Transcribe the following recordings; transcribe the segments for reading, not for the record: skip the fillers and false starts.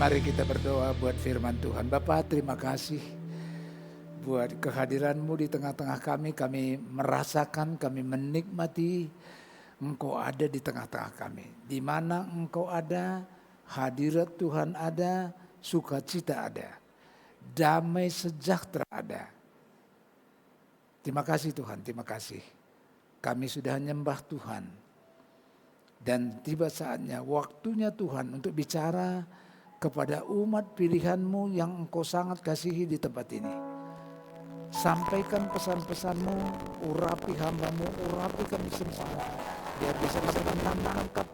Mari kita berdoa buat firman Tuhan. Bapa, terima kasih buat kehadiran-Mu di tengah-tengah kami. Kami merasakan, kami menikmati Engkau ada di tengah-tengah kami. Di mana Engkau ada, hadirat Tuhan ada, sukacita ada, damai sejahtera ada. Terima kasih Tuhan, terima kasih. Kami sudah nyembah Tuhan. Dan tiba saatnya, waktunya Tuhan untuk bicara kepada umat pilihan-Mu yang Engkau sangat kasihi di tempat ini. Sampaikan pesan-pesan-Mu, urapi hamba-Mu, urapi kami semua. Biar bisa menangkap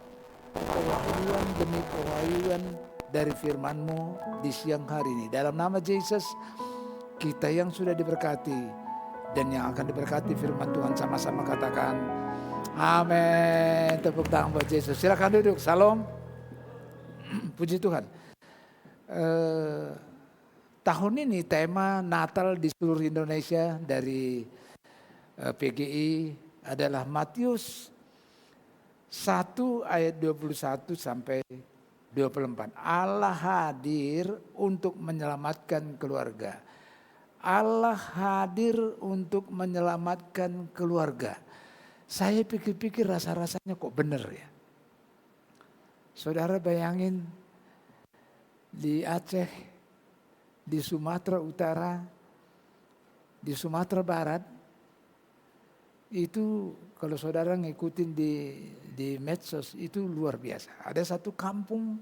pewahyuan demi pewahyuan dari firman-Mu di siang hari ini. Dalam nama Yesus, kita yang sudah diberkati dan yang akan diberkati firman Tuhan sama-sama katakan amin. Tepuk tangan buat Yesus. Silakan duduk. Salam. Puji Tuhan. Tahun ini tema Natal di seluruh Indonesia dari PGI adalah Matius 1 ayat 21 sampai 24. Allah hadir untuk menyelamatkan keluarga. Allah hadir untuk menyelamatkan keluarga. Saya pikir-pikir rasa-rasanya kok benar ya. Saudara bayangin di Aceh, di Sumatera Utara, di Sumatera Barat, itu kalau saudara ngikutin di medsos itu luar biasa. Ada satu kampung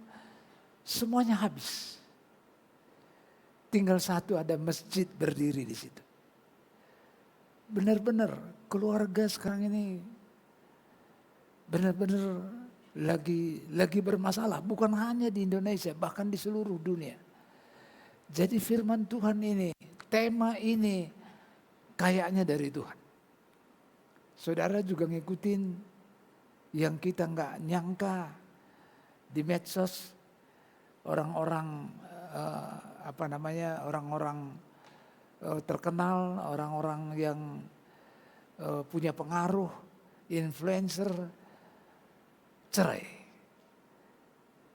semuanya habis. Tinggal satu ada masjid berdiri di situ. Benar-benar keluarga sekarang ini benar-benar lagi bermasalah. Bukan hanya di Indonesia, bahkan di seluruh dunia. Jadi firman Tuhan ini, tema ini kayaknya dari Tuhan. Saudara juga ngikutin yang kita nggak nyangka di medsos, orang-orang orang-orang terkenal, orang-orang yang punya pengaruh, influencer cerai.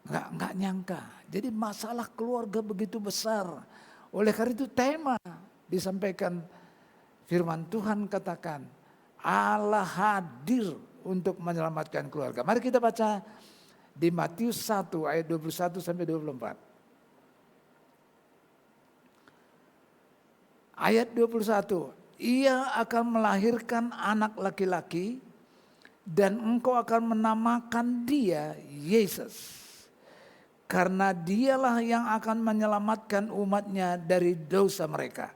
Nggak nyangka. Jadi masalah keluarga begitu besar. Oleh karena itu tema disampaikan firman Tuhan katakan Allah hadir untuk menyelamatkan keluarga. Mari kita baca di Matius 1 ayat 21 sampai 24. Ayat 21. Ia akan melahirkan anak laki-laki dan engkau akan menamakan dia Yesus. Karena dialah yang akan menyelamatkan umatnya dari dosa mereka.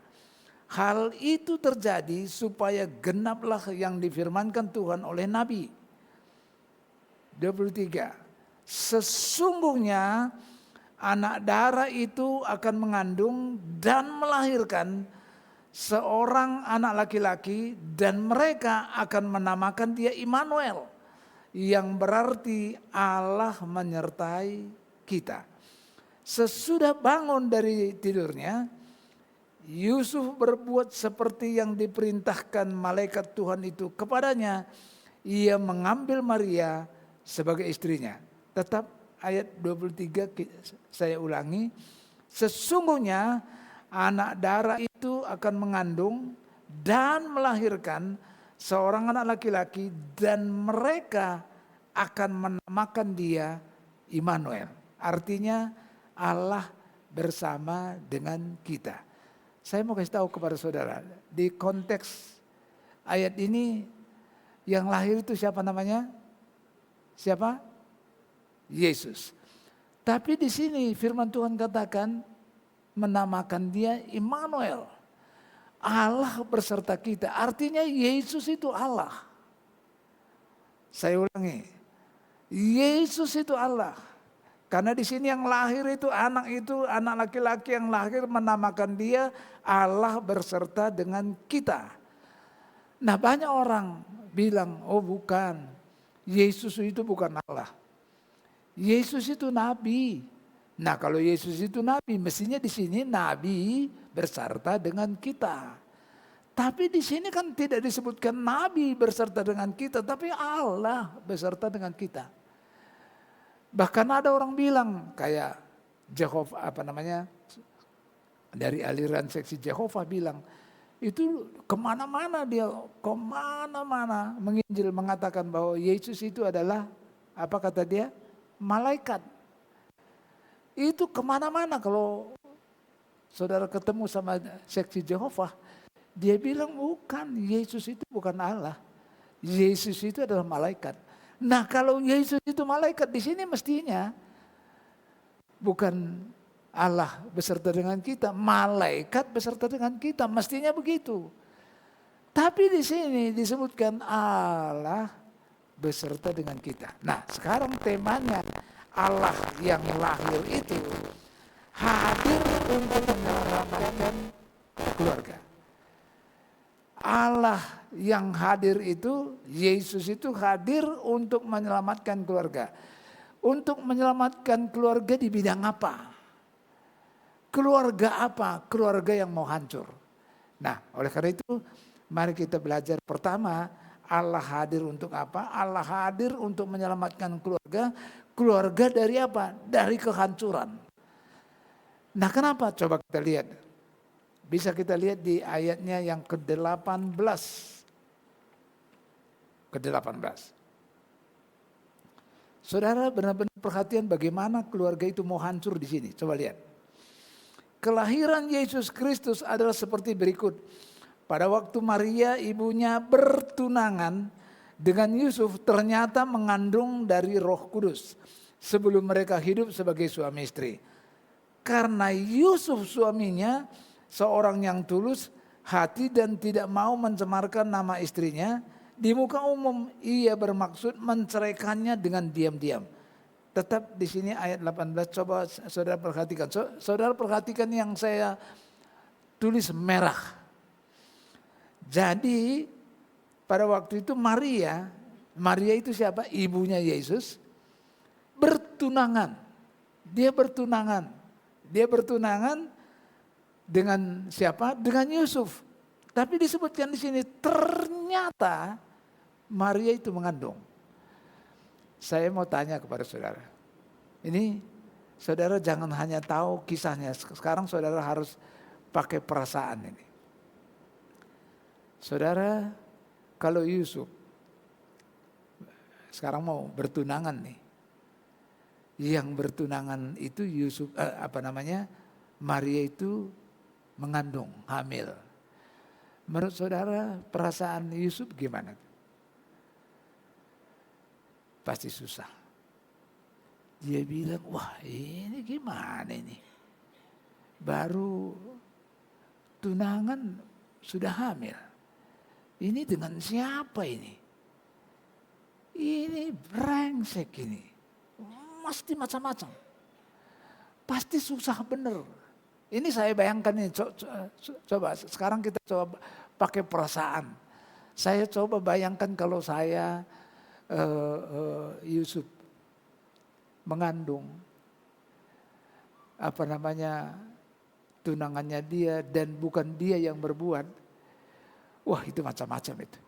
Hal itu terjadi supaya genaplah yang difirmankan Tuhan oleh Nabi. 23. Sesungguhnya anak darah itu akan mengandung dan melahirkan seorang anak laki-laki dan mereka akan menamakan dia Immanuel. Yang berarti Allah menyertai kita. Sesudah bangun dari tidurnya, Yusuf berbuat seperti yang diperintahkan malaikat Tuhan itu kepadanya. Ia mengambil Maria sebagai istrinya. Tetap ayat 23 saya ulangi. Sesungguhnya anak darah itu akan mengandung dan melahirkan seorang anak laki-laki dan mereka akan menamakan dia Immanuel. Artinya Allah bersama dengan kita. Saya mau kasih tahu kepada saudara, di konteks ayat ini yang lahir itu siapa namanya? Siapa? Yesus. Tapi di sini firman Tuhan katakan menamakan dia Immanuel. Allah berserta kita. Artinya Yesus itu Allah. Saya ulangi. Yesus itu Allah. Karena di sini yang lahir itu anak laki-laki yang lahir menamakan dia Allah berserta dengan kita. Nah banyak orang bilang, oh bukan, Yesus itu bukan Allah. Yesus itu nabi. Nah kalau Yesus itu nabi, mestinya di sini nabi berserta dengan kita. Tapi di sini kan tidak disebutkan nabi berserta dengan kita, tapi Allah berserta dengan kita. Bahkan ada orang bilang kayak Jehovah dari aliran seksi Jehovah bilang, itu kemana-mana dia, kemana-mana menginjil mengatakan bahwa Yesus itu adalah, apa kata dia? Malaikat. Itu kemana-mana kalau saudara ketemu sama seksi Jehovah, dia bilang bukan, Yesus itu bukan Allah. Yesus itu adalah malaikat. Nah kalau Yesus itu malaikat, di sini mestinya bukan Allah beserta dengan kita, malaikat beserta dengan kita, mestinya begitu. Tapi di sini disebutkan Allah beserta dengan kita. Nah, sekarang temanya Allah yang lahir itu hadir untuk menyelamatkan keluarga. Allah yang hadir itu, Yesus itu hadir untuk menyelamatkan keluarga. Untuk menyelamatkan keluarga di bidang apa? Keluarga apa? Keluarga yang mau hancur. Nah, oleh karena itu mari kita belajar. Pertama, Allah hadir untuk apa? Allah hadir untuk menyelamatkan keluarga. Keluarga dari apa? Dari kehancuran. Nah, kenapa? Coba kita lihat. Bisa kita lihat di ayatnya yang ke-18. Ke-18. Saudara benar-benar perhatian bagaimana keluarga itu mau hancur di sini. Coba lihat. Kelahiran Yesus Kristus adalah seperti berikut. Pada waktu Maria ibunya bertunangan dengan Yusuf, ternyata mengandung dari Roh Kudus sebelum mereka hidup sebagai suami istri. Karena Yusuf suaminya seorang yang tulus hati dan tidak mau mencemarkan nama istrinya, di muka umum ia bermaksud menceraikannya dengan diam-diam. Tetap di sini ayat 18, coba saudara perhatikan. Saudara perhatikan yang saya tulis merah. Jadi pada waktu itu Maria itu siapa? Ibunya Yesus bertunangan. Dia bertunangan dengan siapa? Dengan Yusuf. Tapi disebutkan di sini ternyata Maria itu mengandung. Saya mau tanya kepada saudara. Ini saudara jangan hanya tahu kisahnya. Sekarang saudara harus pakai perasaan ini. Saudara, kalau Yusuf sekarang mau bertunangan nih. Yang bertunangan itu Yusuf Maria itu mengandung, hamil. Menurut saudara perasaan Yusuf gimana? Pasti susah. Dia bilang, wah ini gimana ini? Baru tunangan sudah hamil. Ini dengan siapa ini? Ini brengsek ini. Pasti macam-macam. Pasti susah bener. Ini saya bayangkan ini, coba sekarang kita coba pakai perasaan. Saya coba bayangkan kalau saya Yusuf mengandung tunangannya dia dan bukan dia yang berbuat. Wah itu macam-macam itu.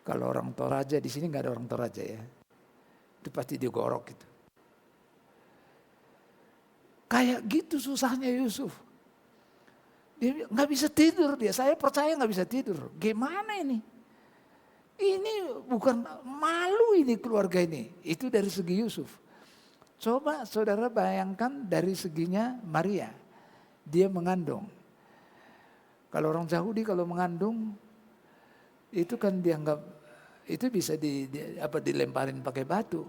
Kalau orang Toraja, di sini nggak ada orang Toraja ya, itu pasti digorok gitu. Kayak gitu susahnya Yusuf. Dia nggak bisa tidur dia. Saya percaya nggak bisa tidur. Gimana ini? Ini bukan malu ini keluarga ini. Itu dari segi Yusuf. Coba saudara bayangkan dari seginya Maria. Dia mengandung. Kalau orang Yahudi kalau mengandung itu kan dianggap itu bisa dilemparin pakai batu.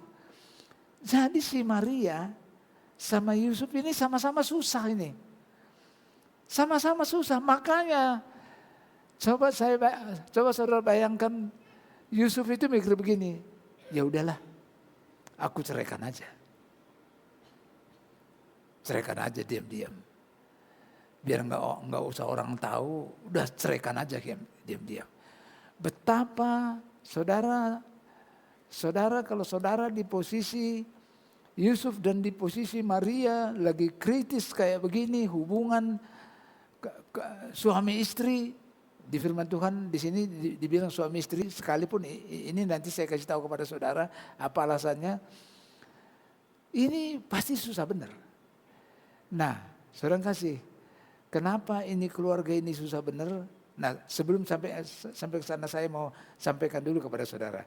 Jadi si Maria sama Yusuf ini sama-sama susah ini. Sama-sama susah. Makanya coba saudara bayangkan Yusuf itu mikir begini, ya udahlah, aku ceraikan aja. Ceraikan aja diam-diam. Biar nggak usah orang tahu, udah ceraikan aja diam-diam. Betapa saudara kalau saudara di posisi Yusuf dan di posisi Maria lagi kritis kayak begini, hubungan suami istri. Di firman Tuhan di sini dibilang suami istri, sekalipun ini nanti saya kasih tahu kepada saudara apa alasannya. Ini pasti susah benar. Nah, saudara kasih, kenapa ini keluarga ini susah benar? Nah, sebelum sampai ke sana saya mau sampaikan dulu kepada saudara.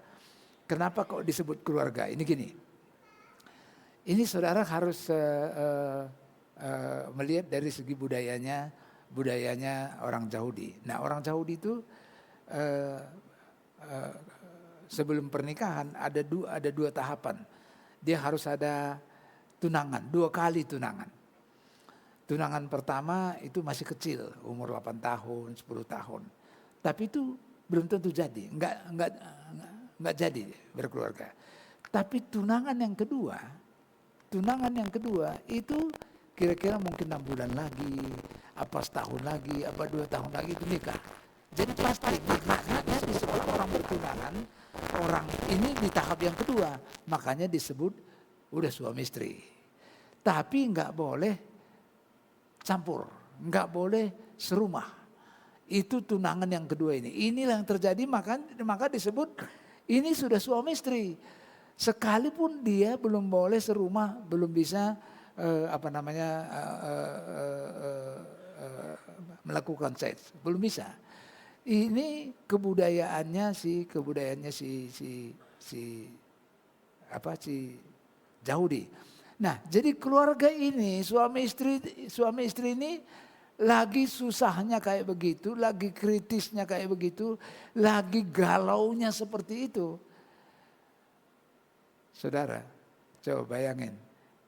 Kenapa kok disebut keluarga? Ini gini. Ini saudara harus melihat dari segi budayanya orang Yahudi. Nah, orang Yahudi itu sebelum pernikahan ada dua tahapan. Dia harus ada tunangan, 2 kali tunangan. Tunangan pertama itu masih kecil, umur 8 tahun, 10 tahun. Tapi itu belum tentu jadi, enggak jadi berkeluarga. Tapi tunangan yang kedua itu kira-kira mungkin 6 bulan lagi, apa setahun lagi, apa 2 tahun lagi itu nikah. Jadi pasti makanya di sekolah orang bertunangan, orang ini di tahap yang kedua, makanya disebut udah suami istri. Tapi nggak boleh campur, nggak boleh serumah. Itu tunangan yang kedua ini. Inilah yang terjadi maka disebut ini sudah suami istri. Sekalipun dia belum boleh serumah, belum bisa melakukan seks, belum bisa. Ini kebudayaannya si Yahudi. Nah, jadi keluarga ini suami istri ini lagi susahnya kayak begitu, lagi kritisnya kayak begitu, lagi galaunya seperti itu. Saudara, coba bayangin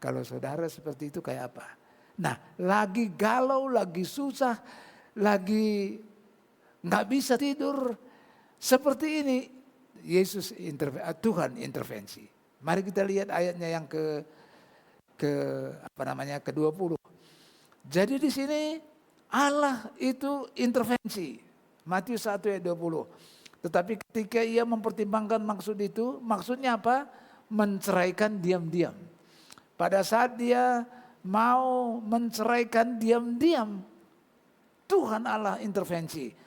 kalau saudara seperti itu kayak apa? Nah, lagi galau, lagi susah, lagi nggak bisa tidur. Seperti ini Tuhan intervensi. Mari kita lihat ayatnya yang ke-20. Jadi di sini Allah itu intervensi. Matius 1 ayat 20. Tetapi ketika ia mempertimbangkan maksud itu, maksudnya apa? Menceraikan diam-diam. Pada saat dia mau menceraikan diam-diam, Tuhan Allah intervensi.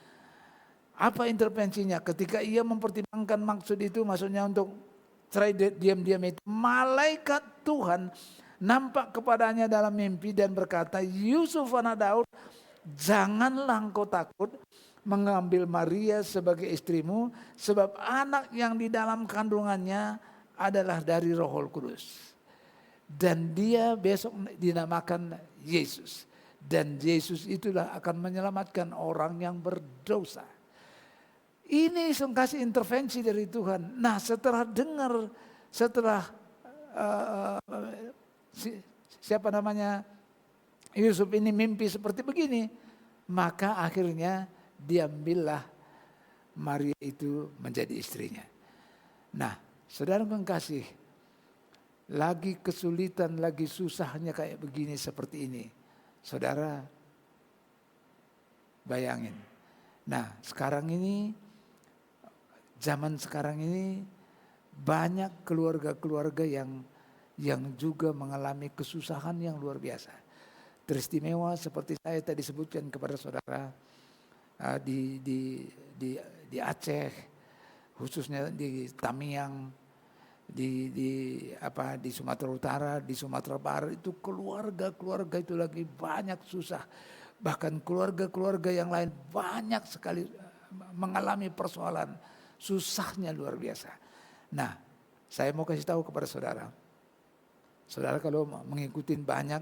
Apa intervensinya? Ketika ia mempertimbangkan maksud itu, maksudnya untuk cerai diam-diam itu, malaikat Tuhan nampak kepadanya dalam mimpi dan berkata, Yusuf anak Daud, janganlah engkau takut mengambil Maria sebagai istrimu, sebab anak yang di dalam kandungannya adalah dari Roh Kudus. Dan dia besok dinamakan Yesus. Dan Yesus itulah akan menyelamatkan orang yang berdosa. Ini kasih intervensi dari Tuhan. Nah, setelah Yusuf ini mimpi seperti begini, maka akhirnya diambillah Maria itu menjadi istrinya. Nah, saudara mengkasih, lagi kesulitan, lagi susahnya kayak begini seperti ini. Saudara bayangin. Nah, zaman sekarang ini banyak keluarga-keluarga yang juga mengalami kesusahan yang luar biasa. Teristimewa seperti saya tadi sebutkan kepada saudara di Aceh, khususnya di Tamiang, di Sumatera Utara, di Sumatera Barat, itu keluarga itu lagi banyak susah. Bahkan keluarga-keluarga yang lain banyak sekali mengalami persoalan, susahnya luar biasa. Nah, saya mau kasih tahu kepada saudara. Saudara kalau mengikuti banyak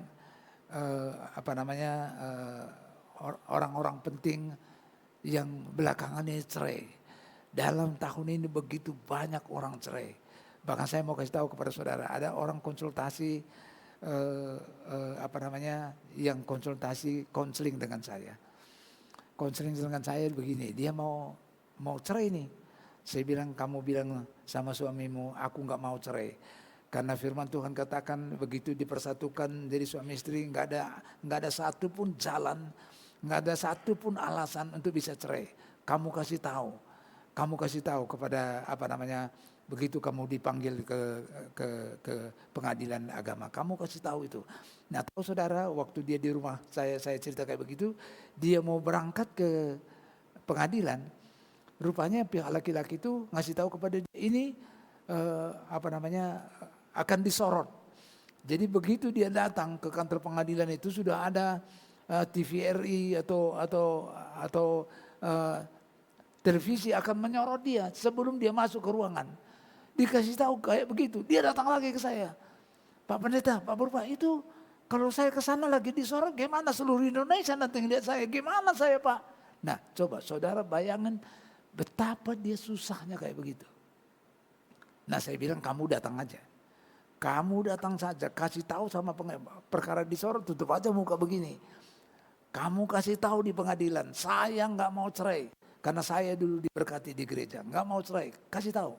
orang-orang penting yang belakangan ini cerai. Dalam tahun ini begitu banyak orang cerai. Bahkan saya mau kasih tahu kepada saudara, ada orang konsultasi yang konseling dengan saya. Konseling dengan saya begini, dia mau cerai nih. Saya bilang, kamu bilang sama suamimu, aku nggak mau cerai. Karena firman Tuhan katakan begitu dipersatukan jadi suami istri, nggak ada satu pun jalan, nggak ada satu pun alasan untuk bisa cerai. Kamu kasih tahu kepada begitu kamu dipanggil ke pengadilan agama, kamu kasih tahu itu. Nah, tahu saudara, waktu dia di rumah saya cerita kayak begitu, dia mau berangkat ke pengadilan, rupanya pihak laki-laki itu ngasih tahu kepada dia, ini akan disorot. Jadi begitu dia datang ke kantor pengadilan itu sudah ada TVRI atau eh, televisi akan menyorot dia sebelum dia masuk ke ruangan. Dikasih tahu kayak begitu, dia datang lagi ke saya. Pak Pendeta, Pak Purba, itu kalau saya ke sana lagi disorot gimana, seluruh Indonesia nanti ngeliat saya, gimana saya Pak? Nah coba saudara bayangin betapa dia susahnya kayak begitu. Nah saya bilang kamu datang aja. Kamu datang saja, kasih tahu sama perkara disorot, tutup aja muka begini. Kamu kasih tahu di pengadilan, saya nggak mau cerai. Karena saya dulu diberkati di gereja, nggak mau cerai, kasih tahu.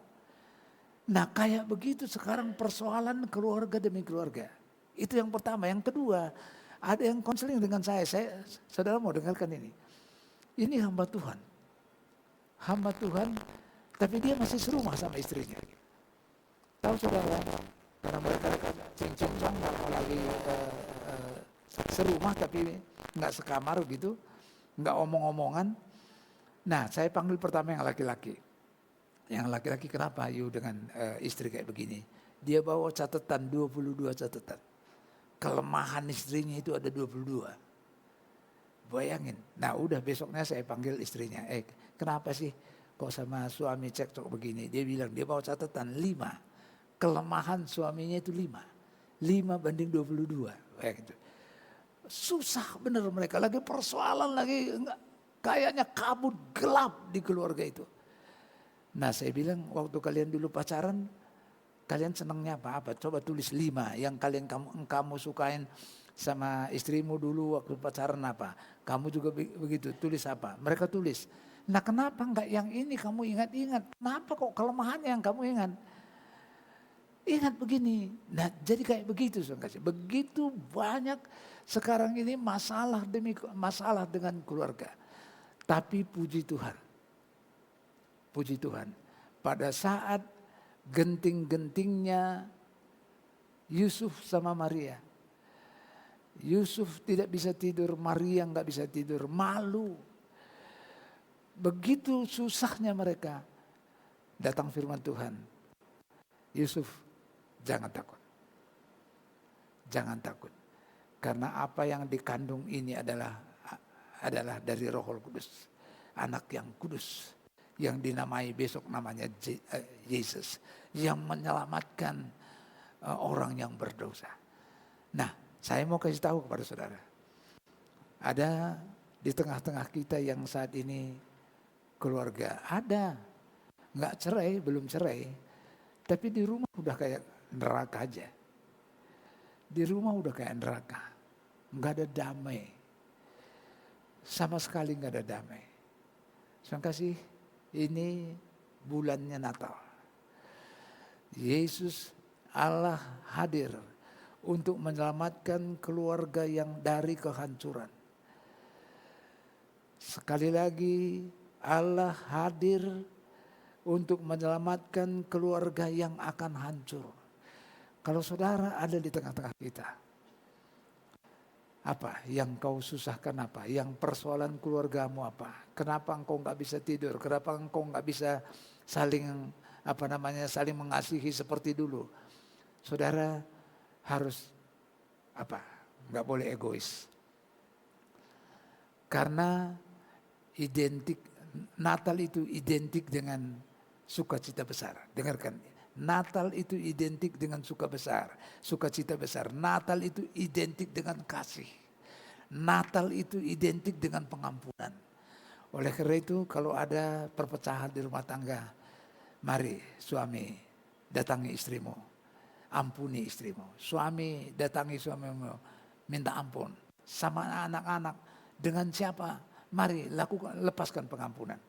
Nah kayak begitu sekarang persoalan keluarga demi keluarga. Itu yang pertama. Yang kedua, ada yang konseling dengan saya, saudara mau dengarkan ini. Ini hamba Tuhan. Hamba Tuhan, tapi dia masih serumah sama istrinya. Tahu saudara, karena mereka cincang lagi serumah tapi nggak sekamar gitu, nggak omong-omongan. Nah saya panggil pertama yang laki-laki. Yang laki-laki kenapa you dengan istri kayak begini? Dia bawa catatan 22 catatan. Kelemahan istrinya itu ada 22. Bayangin. Nah udah besoknya saya panggil istrinya. Kenapa sih kok sama suami cekcok begini? Dia bilang dia bawa catatan 5. Kelemahan suaminya itu 5. 5 banding 22. Kayak gitu. Susah bener mereka. Lagi persoalan lagi kayaknya kabut gelap di keluarga itu. Nah saya bilang waktu kalian dulu pacaran, kalian senangnya apa? Coba tulis 5 yang kamu sukain sama istrimu dulu waktu pacaran apa? Kamu juga begitu, tulis apa? Mereka tulis. Nah kenapa enggak yang ini kamu ingat-ingat? Kenapa kok kelemahannya yang kamu ingat? Ingat begini. Nah jadi kayak begitu. Begitu banyak sekarang ini masalah demi masalah dengan keluarga. Tapi puji Tuhan. Puji Tuhan, pada saat genting-gentingnya Yusuf sama Maria. Yusuf tidak bisa tidur, Maria nggak bisa tidur, malu. Begitu susahnya mereka, datang firman Tuhan. Yusuf, jangan takut. Jangan takut. Karena apa yang dikandung ini adalah dari Roh Kudus. Anak yang kudus. Yang dinamai besok namanya Yesus, yang menyelamatkan orang yang berdosa. Nah, saya mau kasih tahu kepada saudara, ada di tengah-tengah kita yang saat ini keluarga ada, nggak cerai, belum cerai, tapi di rumah udah kayak neraka aja. Di rumah udah kayak neraka, nggak ada damai, sama sekali nggak ada damai. Terima kasih. Ini bulannya Natal. Yesus Allah hadir untuk menyelamatkan keluarga yang dari kehancuran. Sekali lagi Allah hadir untuk menyelamatkan keluarga yang akan hancur. Kalau saudara ada di tengah-tengah kita, apa yang kau susahkan apa? Yang persoalan keluargamu apa? Kenapa engkau nggak bisa tidur? Kenapa engkau nggak bisa saling saling mengasihi seperti dulu? Saudara harus nggak boleh egois. Karena Natal itu identik dengan sukacita besar. Dengarkan, Natal itu identik dengan sukacita besar. Natal itu identik dengan kasih. Natal itu identik dengan pengampunan. Oleh karena itu kalau ada perpecahan di rumah tangga, mari suami datangi istrimu, ampuni istrimu. Suami datangi suamimu, minta ampun. Sama anak-anak, dengan siapa? Mari lepaskan pengampunan.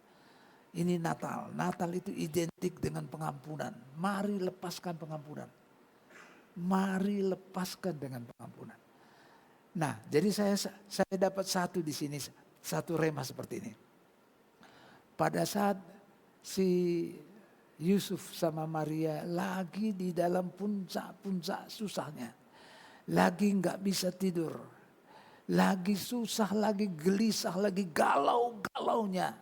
Ini Natal. Natal itu identik dengan pengampunan. Mari lepaskan pengampunan. Mari lepaskan dengan pengampunan. Nah, jadi saya dapat satu di sini, satu rema seperti ini. Pada saat si Yusuf sama Maria lagi di dalam puncak-puncak susahnya, lagi nggak bisa tidur, lagi susah, lagi gelisah, lagi galau-galaunya,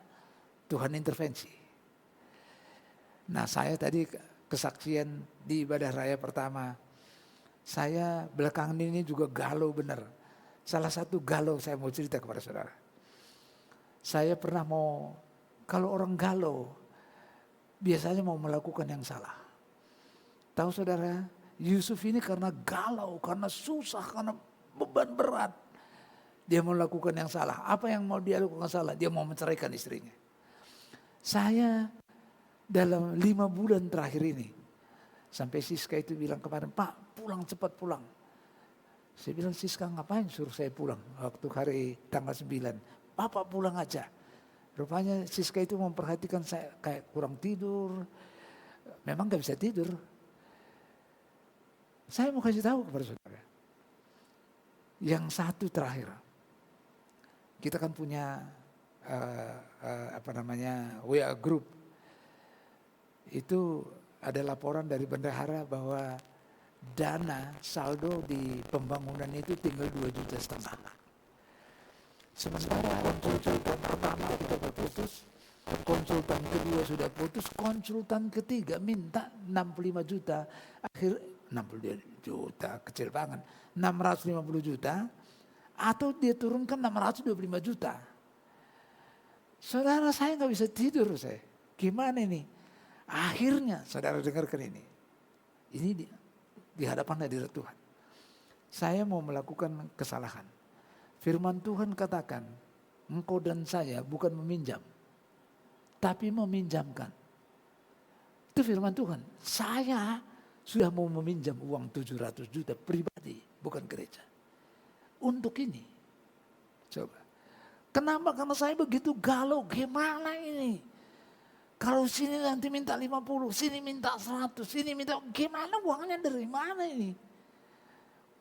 Tuhan intervensi. Nah saya tadi kesaksian di ibadah raya pertama, Saya belakangan ini juga galau benar. Salah satu galau saya mau cerita kepada saudara. Saya pernah kalau orang galau, biasanya mau melakukan yang salah. Tahu saudara, Yusuf ini karena galau, karena susah, karena beban berat. Dia mau lakukan yang salah. Apa yang mau dia lakukan salah? Dia mau menceraikan istrinya. Saya dalam 5 bulan terakhir ini, sampai Siska itu bilang kemarin, Pak pulang cepat pulang. Saya bilang, Siska ngapain suruh saya pulang? Waktu hari tanggal 9, Bapak pulang aja. Rupanya Siska itu memperhatikan saya kayak kurang tidur. Memang gak bisa tidur. Saya mau kasih tahu kepada saudara. Yang satu terakhir. Kita kan punya WA group. Itu ada laporan dari bendahara bahwa dana saldo di pembangunan itu tinggal 2,5 juta. Sementara konsultan pertama sudah putus, konsultan kedua sudah putus, konsultan ketiga minta 65 juta. Akhir 62 juta, kecil banget. 650 juta atau dia turunkan 625 juta. Saudara, saya gak bisa tidur saya. Gimana ini? Akhirnya saudara dengarkan ini. Ini di hadapan hadirat Tuhan. Saya mau melakukan kesalahan. Firman Tuhan katakan, engkau dan saya bukan meminjam, tapi meminjamkan. Itu firman Tuhan. Saya sudah mau meminjam uang 700 juta pribadi, bukan gereja. Untuk ini. Coba. Kenapa? Karena saya begitu galau, gimana ini? Kalau sini nanti minta 50, sini minta 100, sini minta, gimana uangnya dari mana ini?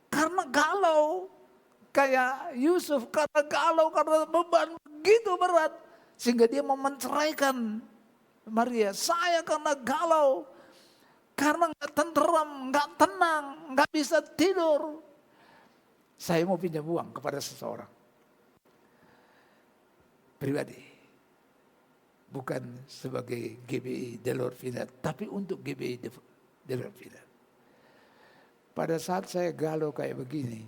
Karena galau, kayak Yusuf, karena galau, karena beban begitu berat. Sehingga dia mau menceraikan Maria. Saya karena galau, karena gak tenteram, gak tenang, gak bisa tidur. Saya mau pinjam uang kepada seseorang. Pribadi. Bukan sebagai GBI Delor Finat, tapi untuk GBI Delor Finat. Pada saat saya galau kayak begini,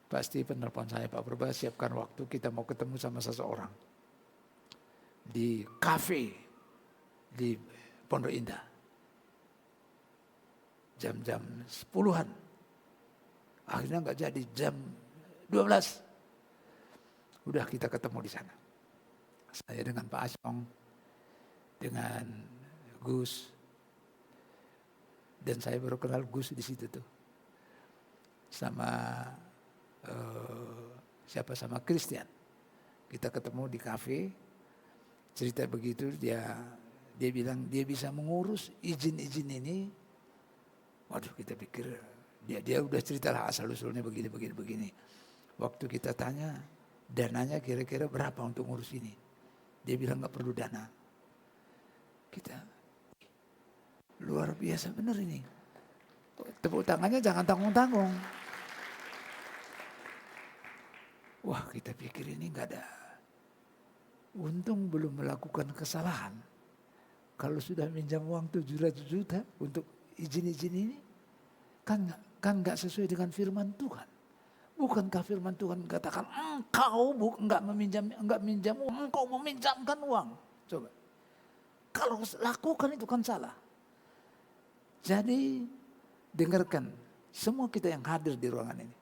pasti penelpon saya, Pak Purba siapkan waktu kita mau ketemu sama seseorang. Di kafe di Pondok Indah. Jam-jam 10-an. Akhirnya gak jadi, jam 12. Udah kita ketemu di sana. Saya dengan Pak Asyong, dengan Gus, dan saya baru kenal Gus di situ tuh, sama sama Christian. Kita ketemu di kafe, cerita begitu dia bilang dia bisa mengurus izin ini. Waduh, kita pikir dia udah ceritalah asal usulnya begini. Waktu kita tanya dananya kira-kira berapa untuk ngurus ini. Dia bilang gak perlu dana. Kita, luar biasa benar ini. Tepuk tangannya jangan tanggung-tanggung. Wah, kita pikir ini gak ada. Untung belum melakukan kesalahan. Kalau sudah minjam uang 700 juta untuk izin-izin ini, kan gak sesuai dengan firman Tuhan. Bukankah firman Tuhan katakan engkau enggak minjam uang, engkau meminjamkan uang. Coba. Kalau lakukan itu kan salah. Jadi dengarkan semua kita yang hadir di ruangan ini.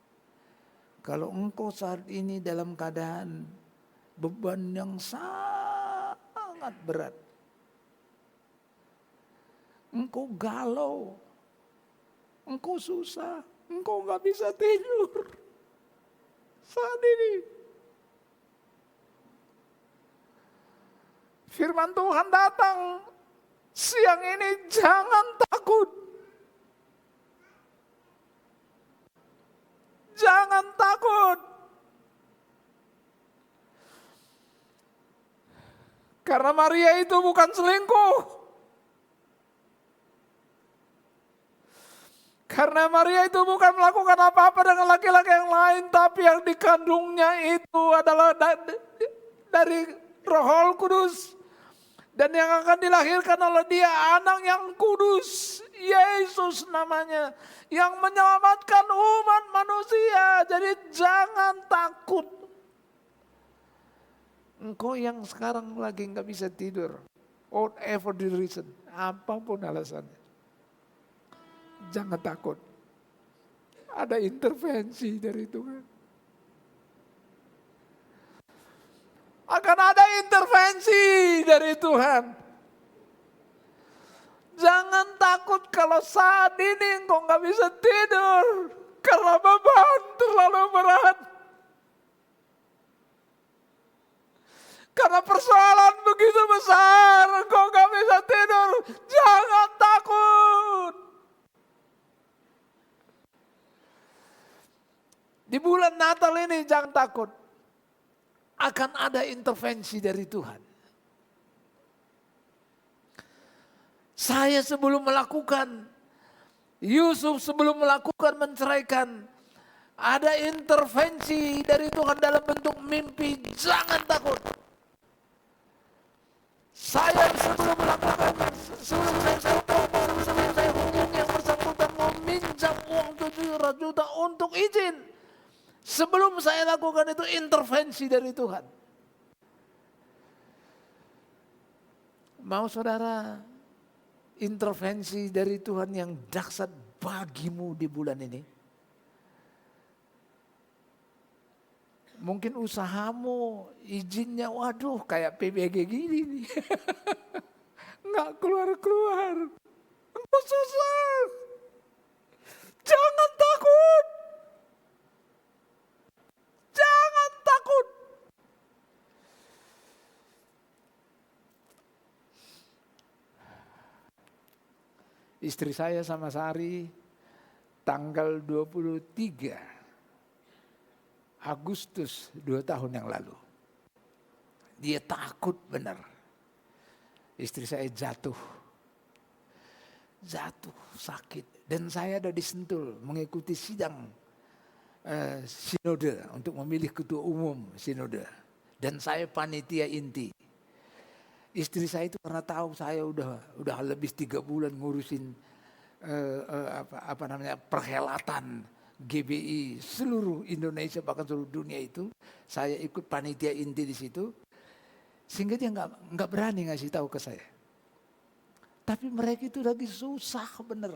Kalau engkau saat ini dalam keadaan beban yang sangat berat. Engkau galau. Engkau susah. Engkau gak bisa tidur. Saat ini firman Tuhan datang siang ini, jangan takut. Jangan takut. Karena Maria itu bukan selingkuh. Karena Maria itu bukan melakukan apa-apa dengan laki-laki yang lain, tapi yang dikandungnya itu adalah dari Roh Kudus. Dan yang akan dilahirkan oleh dia anak yang kudus, Yesus namanya, yang menyelamatkan umat manusia. Jadi jangan takut. Engkau yang sekarang lagi nggak bisa tidur, whatever the reason, apapun alasannya, jangan takut. Ada intervensi dari Tuhan. Akan ada intervensi dari Tuhan. Jangan takut kalau saat ini engkau nggak bisa tidur karena beban terlalu berat. Karena persoalan begitu besar, engkau nggak bisa tidur. Jangan takut. Di bulan Natal ini jangan takut. Akan ada intervensi dari Tuhan. Saya sebelum melakukan, Yusuf sebelum melakukan menceraikan, ada intervensi dari Tuhan dalam bentuk mimpi. Jangan takut. Saya sebelum melakukannya, sebelum saya tahu, sebelum saya hubungi yang bersangkutan meminjam uang 700 juta untuk izin. Sebelum saya lakukan itu intervensi dari Tuhan. Mau saudara intervensi dari Tuhan yang dahsyat bagimu di bulan ini? Mungkin usahamu izinnya waduh kayak PBG gini nih. Nggak keluar-keluar. Engkau susah. Jangan takut. Jangan takut. Istri saya sama Sari tanggal 23 Agustus 2 tahun yang lalu. Dia takut benar. Istri saya jatuh sakit. Dan saya ada di Sentul mengikuti sidang sinode untuk memilih ketua umum sinode. Dan saya panitia inti. Istri saya itu karena tahu saya udah lebih 3 bulan ngurusin perhelatan GBI seluruh Indonesia bahkan seluruh dunia itu, saya ikut panitia inti di situ, sehingga dia nggak berani ngasih tahu ke saya. Tapi mereka itu lagi susah bener,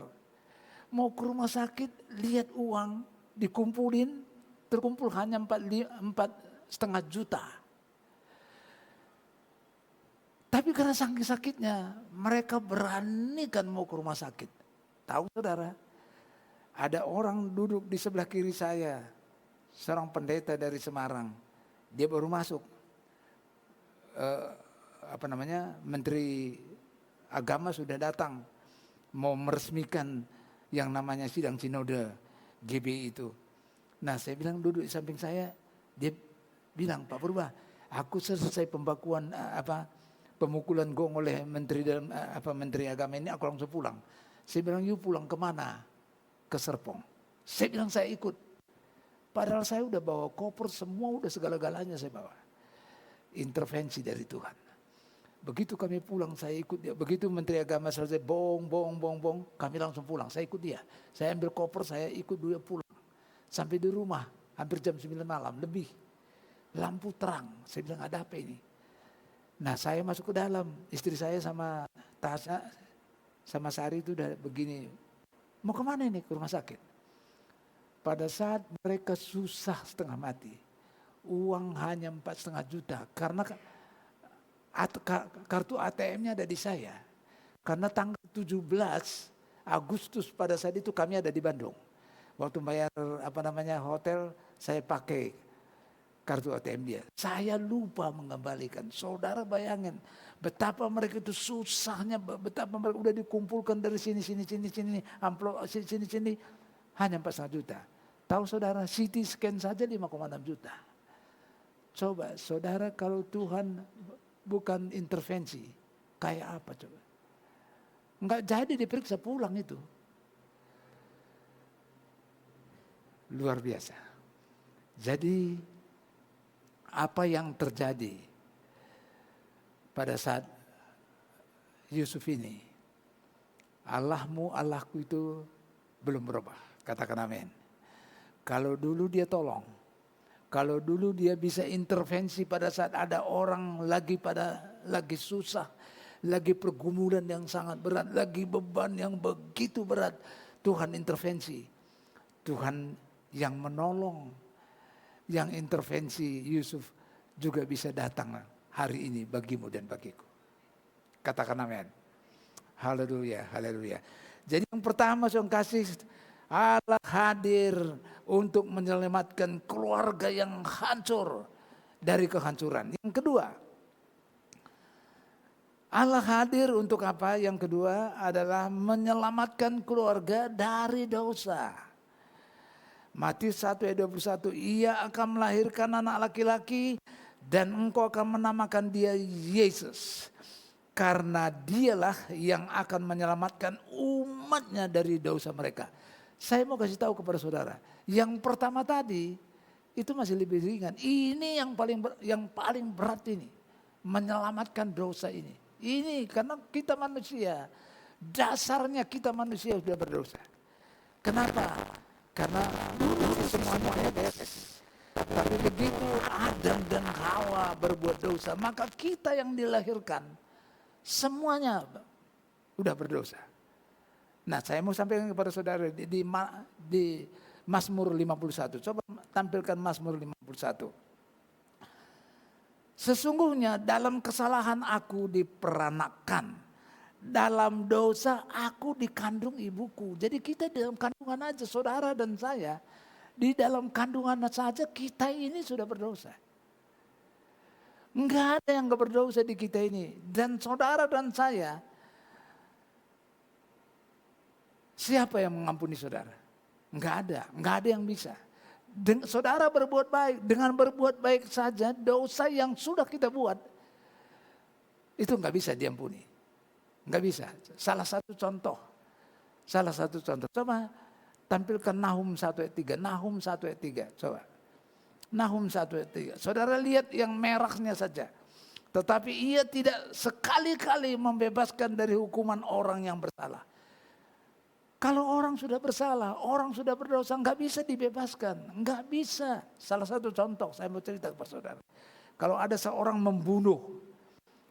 mau ke rumah sakit lihat uang dikumpulin, terkumpul hanya 4,5 juta. Tapi karena saking sakitnya, mereka beranikan mau ke rumah sakit. Tahu saudara, ada orang duduk di sebelah kiri saya, seorang pendeta dari Semarang. Dia baru masuk, Menteri Agama sudah datang, mau meresmikan yang namanya sidang sinode GBI itu. Nah saya bilang duduk di samping saya, dia bilang, Pak Purba, aku selesai pembakuan pemukulan gong oleh Menteri Agama ini, aku langsung pulang. Saya bilang, you pulang kemana? Ke Serpong. Saya bilang saya ikut. Padahal saya udah bawa koper semua, udah segala-galanya saya bawa. Intervensi dari Tuhan. Begitu kami pulang saya ikut dia. Begitu Menteri Agama selesai bong, kami langsung pulang. Saya ikut dia. Saya ambil koper, saya ikut dia pulang. Sampai di rumah hampir jam 9 malam lebih. Lampu terang. Saya bilang ada apa ini? Nah saya masuk ke dalam, istri saya sama Tasha, sama Sari itu udah begini, mau kemana ini ke rumah sakit? Pada saat mereka susah setengah mati, uang hanya 4,5 juta, karena kartu ATM-nya ada di saya. Karena tanggal 17 Agustus pada saat itu kami ada di Bandung. Waktu bayar hotel, saya pakai kartu ATM dia. Saya lupa mengembalikan. Saudara bayangin betapa mereka itu susahnya, betapa mereka udah dikumpulkan dari sini, amplop sini, hanya 4,5 juta. Tahu saudara, CT scan saja 5,6 juta. Coba saudara kalau Tuhan bukan intervensi, kayak apa coba? Enggak jadi diperiksa pulang itu. Luar biasa. Jadi apa yang terjadi pada saat Yusuf ini, Allahmu Allahku itu belum berubah. Katakan amin. Kalau dulu dia tolong, kalau dulu dia bisa intervensi pada saat ada orang lagi susah, lagi pergumulan yang sangat berat, lagi beban yang begitu berat, Tuhan intervensi. Tuhan yang menolong, yang intervensi Yusuf juga bisa datang hari ini bagimu dan bagiku. Katakan amin. Haleluya, haleluya. Jadi yang pertama saya kasih, Allah hadir untuk menyelamatkan keluarga yang hancur dari kehancuran. Yang kedua, Allah hadir untuk apa? Yang kedua adalah menyelamatkan keluarga dari dosa. Matius 1 ayat 21, ia akan melahirkan anak laki-laki dan engkau akan menamakan dia Yesus. Karena dialah yang akan menyelamatkan umatnya dari dosa mereka. Saya mau kasih tahu kepada saudara, yang pertama tadi itu masih lebih ringan. Ini yang paling berat ini, menyelamatkan dosa ini. Ini karena kita manusia, dasarnya kita manusia sudah berdosa. Kenapa? Karena semuanya beres. Tapi begitu Adam dan Hawa berbuat dosa, maka kita yang dilahirkan semuanya udah berdosa. Nah, saya mau sampaikan kepada saudara di Mazmur 51. Coba tampilkan Mazmur 51. Sesungguhnya dalam kesalahan aku diperanakan, dalam dosa aku dikandung ibuku. Jadi kita di dalam kandungan aja, saudara dan saya, di dalam kandungan saja kita ini sudah berdosa. Enggak ada yang enggak berdosa di kita ini. Dan saudara dan saya, siapa yang mengampuni saudara? Enggak ada yang bisa. Saudara berbuat baik, dengan berbuat baik saja dosa yang sudah kita buat, itu enggak bisa diampuni. Enggak bisa. Salah satu contoh. Coba tampilkan Nahum 1 ayat 3. Nahum 1 ayat 3, coba. Nahum 1 ayat 3. Saudara lihat yang merahnya saja. Tetapi ia tidak sekali-kali membebaskan dari hukuman orang yang bersalah. Kalau orang sudah bersalah, orang sudah berdosa, enggak bisa dibebaskan. Enggak bisa. Salah satu contoh, saya mau cerita kepada saudara. Kalau ada seorang membunuh,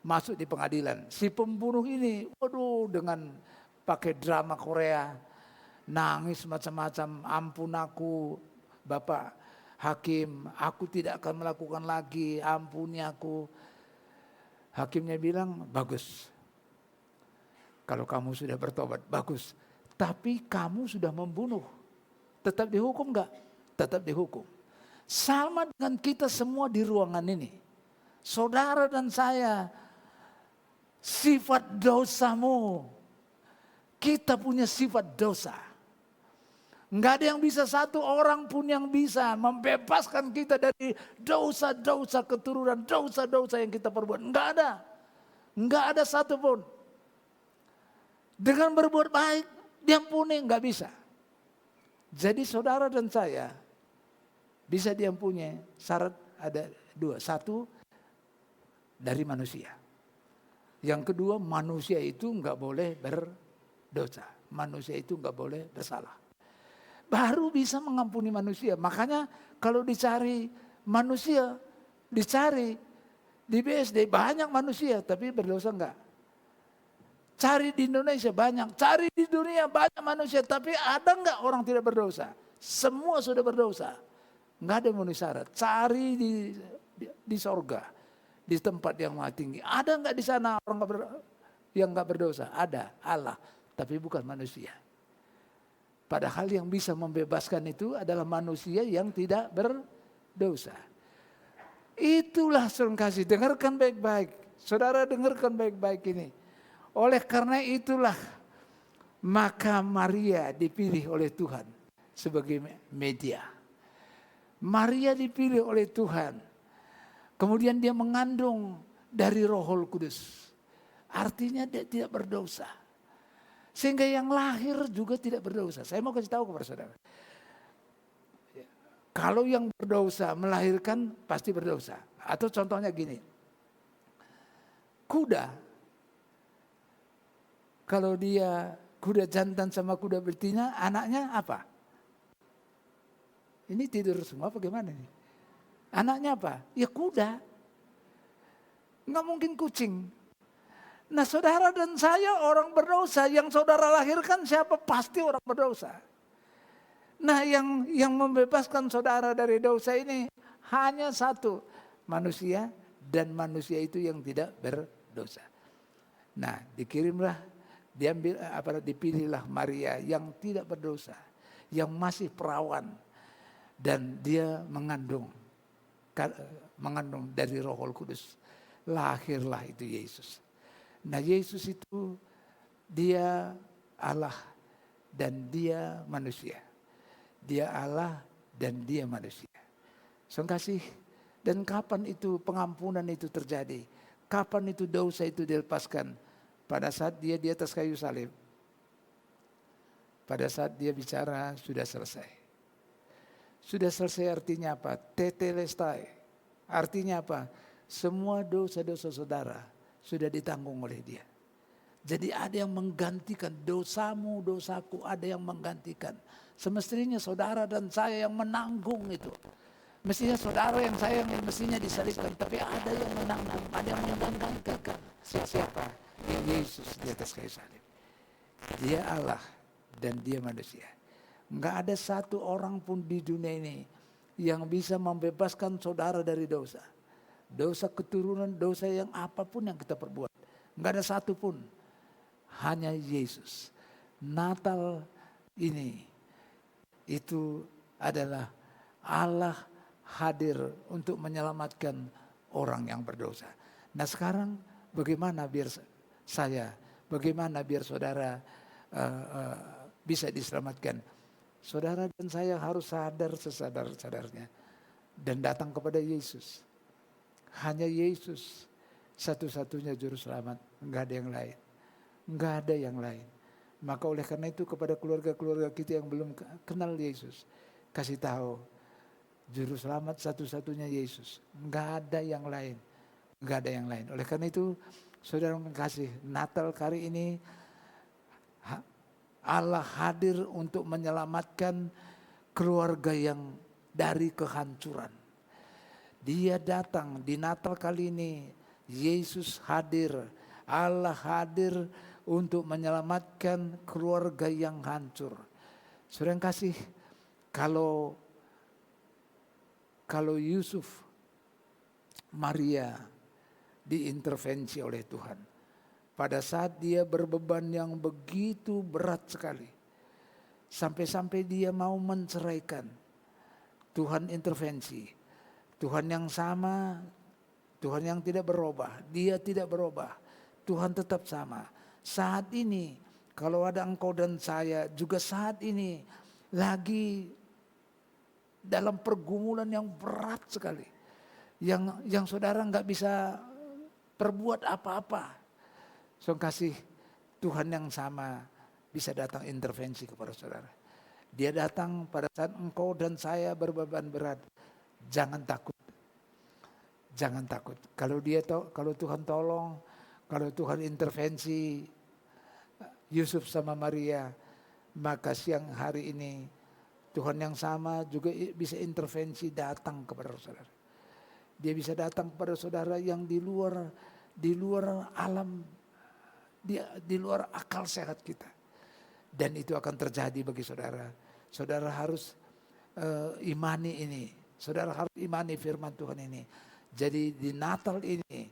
masuk di pengadilan. Si pembunuh ini, waduh, dengan pakai drama Korea, nangis macam-macam, ampun aku, Bapak Hakim, aku tidak akan melakukan lagi, ampuni aku. Hakimnya bilang, bagus. Kalau kamu sudah bertobat, bagus. Tapi kamu sudah membunuh. Tetap dihukum enggak? Tetap dihukum. Sama dengan kita semua di ruangan ini. Saudara dan saya, sifat dosamu. Kita punya sifat dosa. Enggak ada yang bisa, satu orang pun yang bisa membebaskan kita dari dosa-dosa keturunan, dosa-dosa yang kita perbuat. Enggak ada satu pun. Dengan berbuat baik, diampuni, enggak bisa. Jadi saudara dan saya bisa diampuni, syarat ada dua. Satu, dari manusia. Yang kedua, manusia itu enggak boleh berdosa. Manusia itu enggak boleh bersalah. Baru bisa mengampuni manusia. Makanya kalau dicari manusia, dicari di BSD banyak manusia tapi berdosa enggak. Cari di Indonesia banyak, cari di dunia banyak manusia tapi ada enggak orang tidak berdosa? Semua sudah berdosa. Enggak ada yang memenuhi syarat. Cari di sorga, di tempat yang maha tinggi. Ada enggak di sana orang yang enggak berdosa? Ada, Allah, tapi bukan manusia. Padahal yang bisa membebaskan itu adalah manusia yang tidak berdosa. Itulah saudara kasih, dengarkan baik-baik. Saudara dengarkan baik-baik ini. Oleh karena itulah maka Maria dipilih oleh Tuhan sebagai media. Maria dipilih oleh Tuhan. Kemudian dia mengandung dari Roh Kudus. Artinya dia tidak berdosa. Sehingga yang lahir juga tidak berdosa. Saya mau kasih tahu kepada saudara. Kalau yang berdosa melahirkan pasti berdosa. Atau contohnya gini. Kuda Kalau dia kuda jantan sama kuda betina, anaknya apa? Ini tidur semua bagaimana nih? Anaknya apa? Ya kuda. Nggak mungkin kucing. Nah saudara dan saya orang berdosa, yang saudara lahirkan siapa? Pasti orang berdosa. Nah yang membebaskan saudara dari dosa ini hanya satu, manusia, dan manusia itu yang tidak berdosa. Nah dipilihlah Maria yang tidak berdosa, yang masih perawan, dan dia mengandung dari Roh Kudus. Lahirlah itu Yesus. Nah Yesus itu dia Allah dan dia manusia. Dia Allah dan dia manusia. Saudara kasih, dan kapan itu pengampunan itu terjadi? Kapan itu dosa itu dilepaskan? Pada saat dia di atas kayu salib. Pada saat dia bicara sudah selesai. Sudah selesai artinya apa? Tetelestai. Artinya apa? Semua dosa-dosa saudara sudah ditanggung oleh dia. Jadi ada yang menggantikan dosamu, dosaku, ada yang menggantikan. Semestinya saudara dan saya yang menanggung itu. Mestinya saudara yang saya yang mestinya disalibkan, tapi ada yang menanggung, ada yang menggantikan. Siapa? Yesus di atas kayu salib. Dia Allah dan dia manusia. Enggak ada satu orang pun di dunia ini yang bisa membebaskan saudara dari dosa. Dosa keturunan, dosa yang apapun yang kita perbuat. Enggak ada satu pun. Hanya Yesus. Natal ini itu adalah Allah hadir untuk menyelamatkan orang yang berdosa. Nah sekarang bagaimana biar bagaimana biar saudara bisa diselamatkan? Saudara dan saya harus sadar sesadar-sadarnya dan datang kepada Yesus. Hanya Yesus satu-satunya juru selamat, enggak ada yang lain. Enggak ada yang lain. Maka oleh karena itu kepada keluarga-keluarga kita yang belum kenal Yesus, kasih tahu juru selamat satu-satunya Yesus. Enggak ada yang lain. Enggak ada yang lain. Oleh karena itu saudara mengasihi, Natal kali ini Allah hadir untuk menyelamatkan keluarga yang dari kehancuran. Dia datang di Natal kali ini. Yesus hadir. Allah hadir untuk menyelamatkan keluarga yang hancur. Saudara yang kasih, kalau Yusuf, Maria diintervensi oleh Tuhan. Pada saat dia berbeban yang begitu berat sekali. Sampai-sampai dia mau menceraikan. Tuhan intervensi. Tuhan yang sama, Tuhan yang tidak berubah. Dia tidak berubah. Tuhan tetap sama. Saat ini kalau ada engkau dan saya juga saat ini lagi dalam pergumulan yang berat sekali. Yang saudara nggak bisa perbuat apa-apa. So kasih Tuhan yang sama bisa datang intervensi kepada saudara. Dia datang pada saat engkau dan saya berbeban berat. Jangan takut. Jangan takut. Kalau Tuhan tolong, kalau Tuhan intervensi Yusuf sama Maria, maka siang hari ini Tuhan yang sama juga bisa intervensi datang kepada saudara. Dia bisa datang kepada saudara yang di luar alam, di luar akal sehat kita. Dan itu akan terjadi bagi saudara. Saudara harus imani ini. Saudara harus imani firman Tuhan ini. Jadi di Natal ini,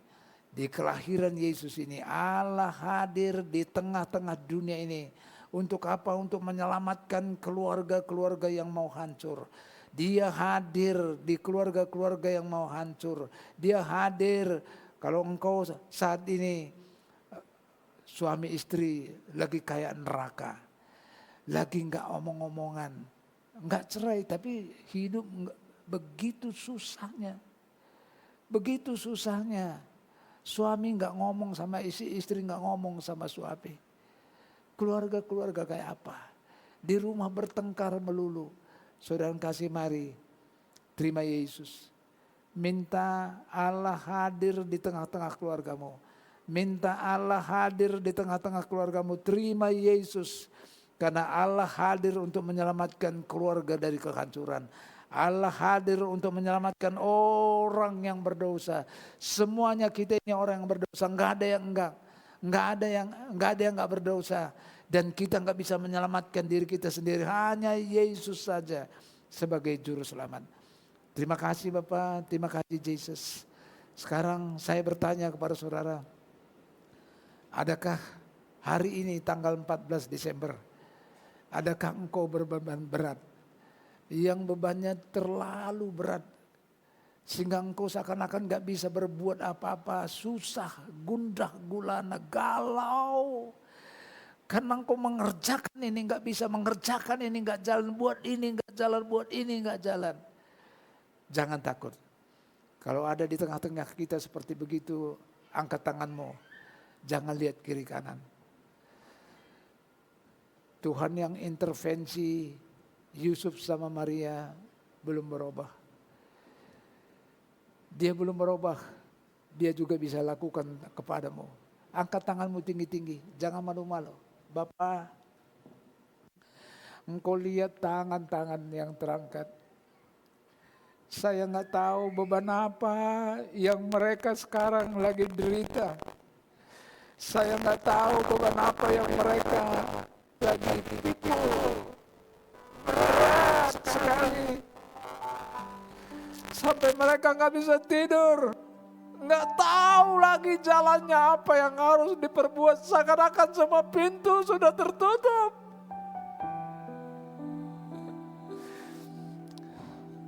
di kelahiran Yesus ini, Allah hadir di tengah-tengah dunia ini. Untuk apa? Untuk menyelamatkan keluarga-keluarga yang mau hancur. Dia hadir di keluarga-keluarga yang mau hancur. Dia hadir kalau engkau saat ini suami istri lagi kayak neraka. Lagi gak omong-omongan. Gak cerai tapi hidup begitu susahnya. Begitu susahnya. Suami gak ngomong sama istri gak ngomong sama suami. Keluarga-keluarga kayak apa? Di rumah bertengkar melulu. Saudara kasih mari, terima Yesus. Minta Allah hadir di tengah-tengah keluargamu. Minta Allah hadir di tengah-tengah keluargamu. Terima Yesus. Karena Allah hadir untuk menyelamatkan keluarga dari kehancuran. Allah hadir untuk menyelamatkan orang yang berdosa. Semuanya kita ini orang yang berdosa. Enggak ada yang enggak. Enggak ada yang enggak berdosa. Dan kita enggak bisa menyelamatkan diri kita sendiri. Hanya Yesus saja sebagai juru selamat. Terima kasih Bapak, terima kasih Yesus. Sekarang saya bertanya kepada saudara. Adakah hari ini tanggal 14 Desember, adakah engkau berbeban berat? Yang bebannya terlalu berat. Sehingga engkau seakan-akan gak bisa berbuat apa-apa. Susah, gundah gulana, galau. Karena engkau mengerjakan ini gak bisa, mengerjakan ini gak jalan, buat ini gak jalan, buat ini gak jalan. Jangan takut. Kalau ada di tengah-tengah kita seperti begitu, angkat tanganmu. Jangan lihat kiri kanan. Tuhan yang intervensi Yusuf sama Maria belum berubah. Dia belum berubah. Dia juga bisa lakukan kepadamu. Angkat tanganmu tinggi-tinggi. Jangan malu-malu. Bapak, engkau lihat tangan-tangan yang terangkat. Saya nggak tahu beban apa yang mereka sekarang lagi derita. Saya nggak tahu beban apa yang mereka lagi pikul. Berat sekali. Sampai mereka nggak bisa tidur. Nggak tahu lagi jalannya apa yang harus diperbuat. Seakan-akan semua pintu sudah tertutup.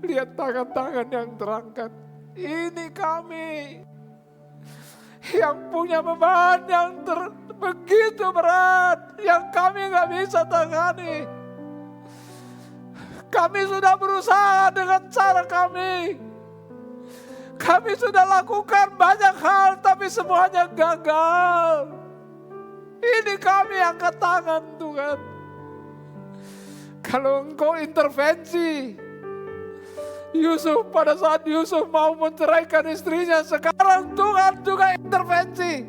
Lihat tangan-tangan yang terangkat. Ini kami yang punya beban yang begitu berat, yang kami nggak bisa tangani. Kami sudah berusaha dengan cara kami. Kami sudah lakukan banyak hal, tapi semuanya gagal. Ini kami angkat tangan Tuhan. Kalau Engkau intervensi, Yusuf pada saat Yusuf mau menceraikan istrinya, sekarang Tuhan juga intervensi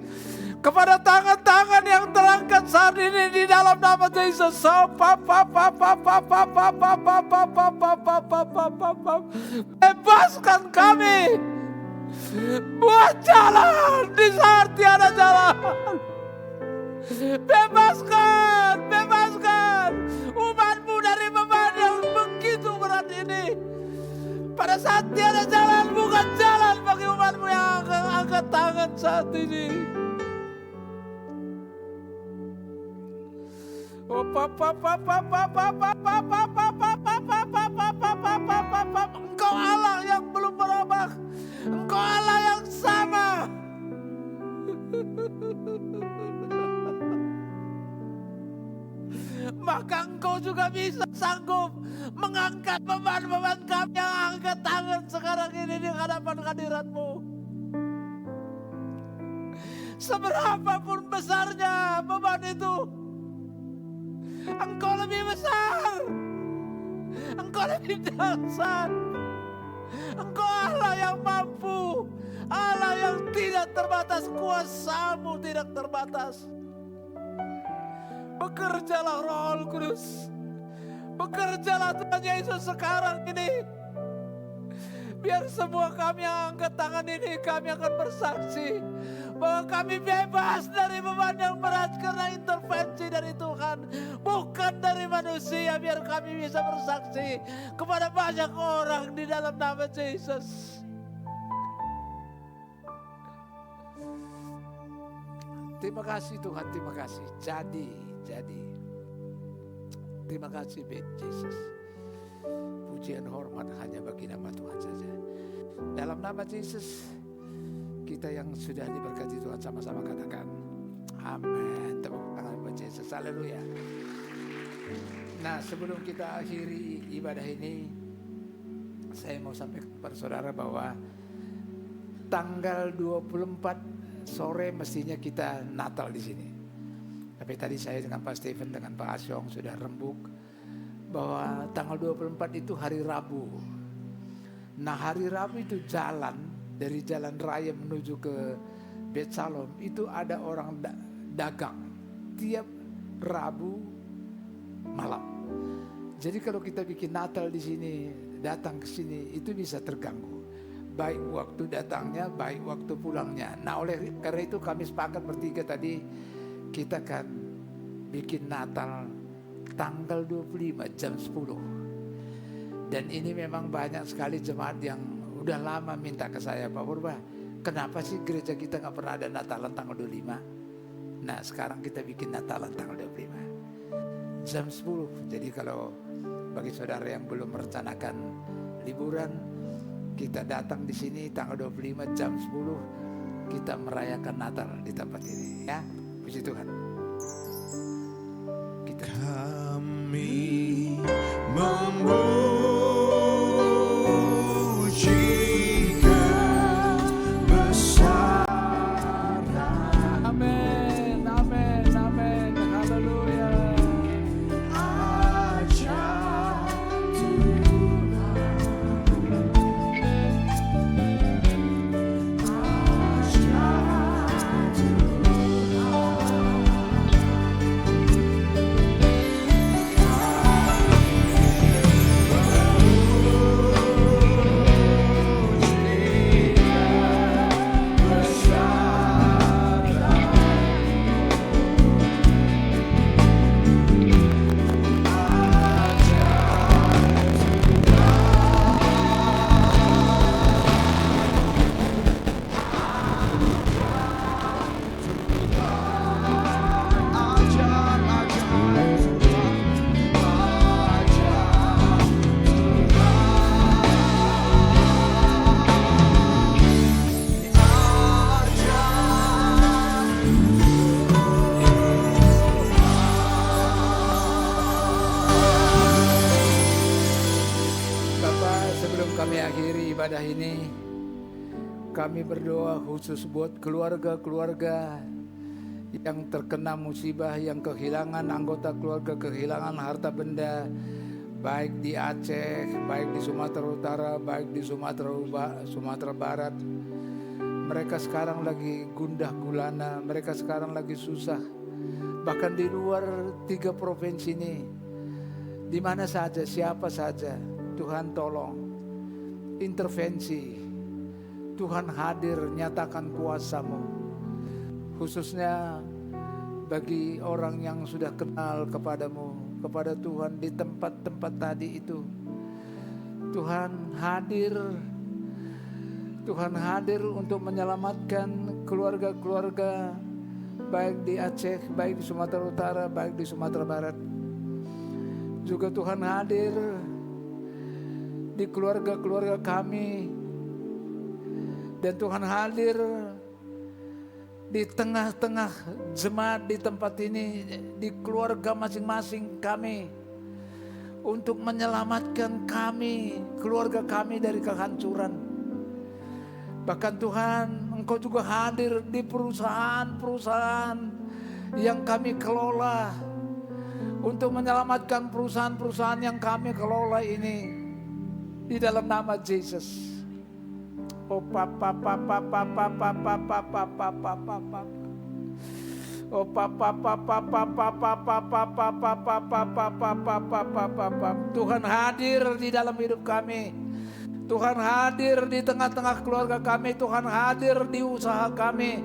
kepada tangan-tangan yang terangkat saat ini di dalam nama Yesus. Bebaskan kami, buat jalan di saat tiada jalan. Bebaskan umatmu dari beban yang begitu berat ini. Pada saat tiada jalan, bukan jalan bagi umatmu yang angkat tangan saat ini. Engkau Allah yang belum berubah. Engkau Allah yang sama. Maka Engkau juga bisa sanggup mengangkat beban-beban kami yang angkat tangan sekarang ini di hadapan hadirat-Mu. Seberapapun besarnya beban itu, Engkau lebih besar, Engkau lebih dahsyat. Engkau Allah yang mampu, Allah yang tidak terbatas, kuasa-Mu tidak terbatas. Bekerjalah Roh Kudus. Bekerjalah Tuhan Yesus sekarang ini. Biar semua kami yang angkat tangan ini, kami akan bersaksi bahwa kami bebas dari beban yang berat karena intervensi dari Tuhan, bukan dari manusia. Biar kami bisa bersaksi kepada banyak orang di dalam nama Yesus. Terima kasih Tuhan, terima kasih. Jadi. Terima kasih Yesus. Pujian hormat hanya bagi nama Tuhan saja. Dalam nama Yesus, kita yang sudah diberkati Tuhan sama-sama katakan amin. Tepuk tangan buat Yesus. Haleluya. Nah, sebelum kita akhiri ibadah ini, saya mau sampaikan kepada saudara bahwa tanggal 24 sore mestinya kita Natal di sini. Tapi tadi saya dengan Pak Stephen, dengan Pak Asyong sudah rembuk bahwa tanggal 24 itu hari Rabu. Nah, hari Rabu itu jalan dari jalan raya menuju ke Bet Salom itu ada orang dagang tiap Rabu malam. Jadi kalau kita bikin Natal di sini, datang ke sini itu bisa terganggu. Baik waktu datangnya, baik waktu pulangnya. Nah oleh karena itu kami sepakat bertiga tadi, kita kan bikin Natal tanggal 25 jam 10. Dan ini memang banyak sekali jemaat yang udah lama minta ke saya, Pak Purba, kenapa sih gereja kita gak pernah ada Natalan tanggal 25? Nah sekarang kita bikin Natalan tanggal 25 jam 10. Jadi kalau bagi saudara yang belum merencanakan liburan, kita datang di sini tanggal 25 jam 10, kita merayakan Natal di tempat ini ya. Puji Tuhan. Kami memuji kebesaran. Amin, amin, amin. Haleluya. Ajaib Tuhan. Ajaib ibadah ini, kami berdoa khusus buat keluarga-keluarga yang terkena musibah, yang kehilangan anggota keluarga, kehilangan harta benda, baik di Aceh, baik di Sumatera Utara, baik di Sumatera Barat. Mereka sekarang lagi gundah gulana, mereka sekarang lagi susah. Bahkan di luar 3 provinsi ini, di mana saja, siapa saja, Tuhan tolong intervensi, Tuhan hadir, nyatakan kuasa-Mu, khususnya bagi orang yang sudah kenal kepadamu, kepada Tuhan di tempat-tempat tadi itu. Tuhan hadir untuk menyelamatkan keluarga-keluarga, baik di Aceh, baik di Sumatera Utara, baik di Sumatera Barat. Juga Tuhan hadir di keluarga-keluarga kami, dan Tuhan hadir di tengah-tengah jemaat di tempat ini, di keluarga masing-masing kami, untuk menyelamatkan kami, keluarga kami dari kehancuran. Bahkan Tuhan, Engkau juga hadir di perusahaan-perusahaan yang kami kelola, untuk menyelamatkan perusahaan-perusahaan yang kami kelola ini, di dalam nama Yesus. Oh papa papa papa papa papa papa papa. Oh papa papa papa papa papa papa papa papa. Tuhan hadir di dalam hidup kami. Tuhan hadir di tengah-tengah keluarga kami. Tuhan hadir di usaha kami.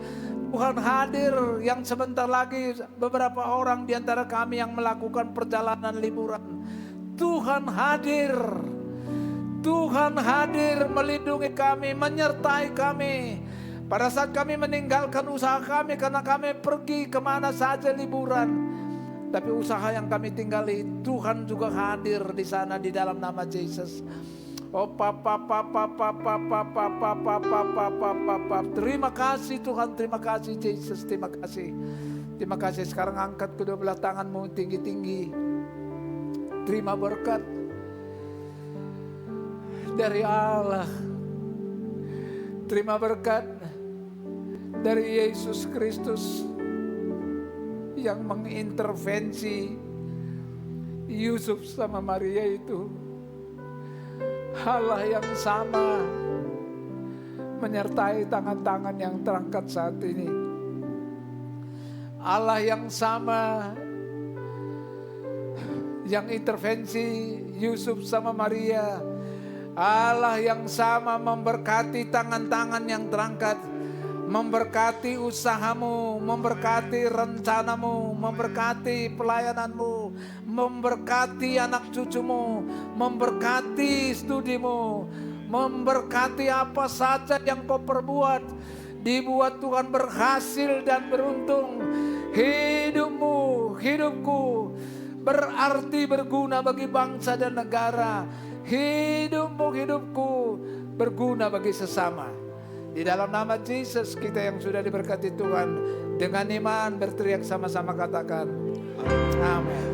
Tuhan hadir yang sebentar lagi beberapa orang di antara kami yang melakukan perjalanan liburan. Tuhan hadir. Tuhan hadir melindungi kami, menyertai kami. Pada saat kami meninggalkan usaha kami karena kami pergi kemana saja liburan, tapi usaha yang kami tinggali, Tuhan juga hadir di sana di dalam nama Yesus. Oh papa papa papa papa papa papa papa. Terima kasih Tuhan, terima kasih Yesus, terima kasih. Terima kasih. Sekarang angkat kedua belah tanganmu tinggi-tinggi. Terima berkat dari Allah. Terima berkat dari Yesus Kristus yang mengintervensi Yusuf sama Maria itu. Allah yang sama menyertai tangan-tangan yang terangkat saat ini. Allah yang sama yang intervensi Yusuf sama Maria, Allah yang sama memberkati tangan-tangan yang terangkat, memberkati usahamu, memberkati rencanamu, memberkati pelayananmu, memberkati anak cucumu, memberkati studimu, memberkati apa saja yang kau perbuat, dibuat Tuhan berhasil dan beruntung. Hidupmu, hidupku berarti berguna bagi bangsa dan negara. Hidupmu, hidupku berguna bagi sesama. Di dalam nama Yesus kita yang sudah diberkati Tuhan, dengan iman berteriak sama-sama katakan amin.